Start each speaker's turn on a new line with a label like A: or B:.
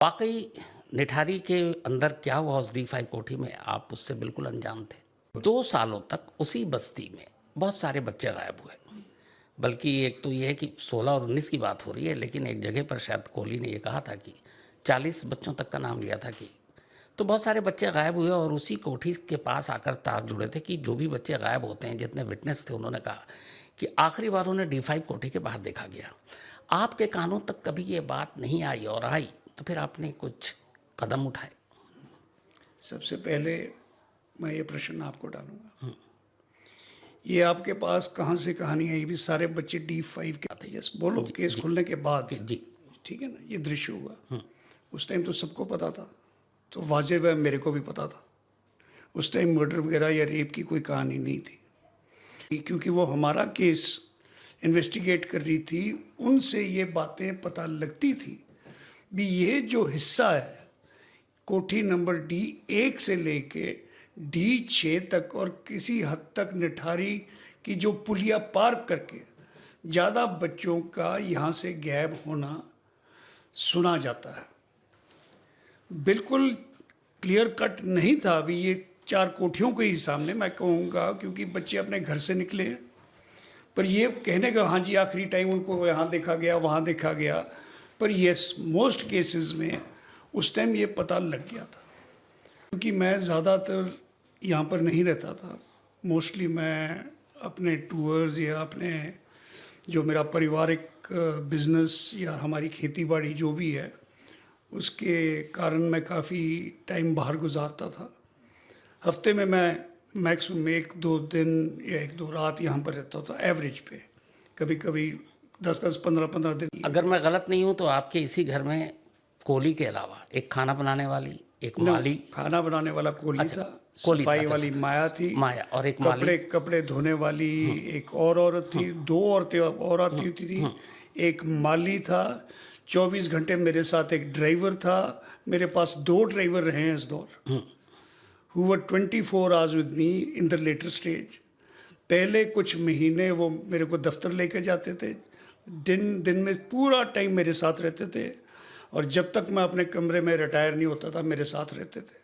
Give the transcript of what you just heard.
A: वाक़ई निठारी के अंदर क्या हुआ उस D5 कोठी में, आप उससे बिल्कुल अनजान थे। 2 सालों तक उसी बस्ती में बहुत सारे बच्चे गायब हुए। बल्कि एक तो ये है कि 16 और 19 की बात हो रही है, लेकिन एक जगह पर शायद कोहली ने ये कहा था कि 40 बच्चों तक का नाम लिया था कि तो बहुत सारे बच्चे गायब हुए और उसी कोठी के पास आकर तार जुड़े थे कि जो भी बच्चे गायब होते हैं, जितने विटनेस थे, उन्होंने कहा कि आखिरी बार उन्हें D5 कोठी के बाहर देखा गया। आपके कानों तक कभी ये बात नहीं आई और आई तो फिर आपने कुछ कदम उठाए?
B: सबसे पहले मैं ये प्रश्न आपको डालूंगा, ये आपके पास कहाँ से कहानी है? ये भी सारे बच्चे D5 के आते हैं, बोलो केस खुलने के बाद,
A: जी,
B: ठीक है ना, ये दृश्य हुआ। उस टाइम तो सबको पता था, तो वाजिब है मेरे को भी पता था। उस टाइम मर्डर वगैरह या रेप की कोई कहानी नहीं थी, क्योंकि वो हमारा केस इन्वेस्टिगेट कर रही थी। उनसे ये बातें पता लगती थी भी ये जो हिस्सा है कोठी नंबर D1 से लेके D6 तक और किसी हद तक निठारी की जो पुलिया पार करके ज़्यादा बच्चों का यहाँ से गायब होना सुना जाता है। बिल्कुल क्लियर कट नहीं था अभी ये 4 कोठियों के ही सामने, मैं कहूँगा, क्योंकि बच्चे अपने घर से निकले हैं। पर ये कहने का हाँ जी आखिरी टाइम उनको यहाँ देखा गया, वहाँ देखा गया, पर यस मोस्ट केसेस में उस टाइम ये पता लग गया था। क्योंकि मैं ज़्यादातर यहाँ पर नहीं रहता था, मोस्टली मैं अपने टूर्स या अपने जो मेरा पारिवारिक बिजनेस या हमारी खेती बाड़ी जो भी है उसके कारण मैं काफ़ी टाइम बाहर गुजारता था। हफ्ते में मैं मैक्सिमम 1-2 दिन या 1-2 रात यहाँ पर रहता था एवरेज पे, कभी कभी 10-10, 15-15 दिन।
A: अगर मैं गलत नहीं हूँ तो आपके इसी घर में कोहली के अलावा एक खाना बनाने वाली, एक माली,
B: खाना बनाने वाला कोहली था,
A: कोहली
B: सफाई
A: था,
B: वाली माया थी,
A: माया, और एक माली,
B: कपड़े धोने वाली एक और औरत थी, 2 औरतें और आती थी, एक माली था, 24 घंटे मेरे साथ एक ड्राइवर था। मेरे पास 2 ड्राइवर रहे हैं इस दौर, who were 24 hours with me in the later stage। पहले कुछ महीने वो मेरे को दफ्तर लेकर जाते थे, दिन में पूरा टाइम मेरे साथ रहते थे, और जब तक मैं अपने कमरे में रिटायर नहीं होता था मेरे साथ रहते थे।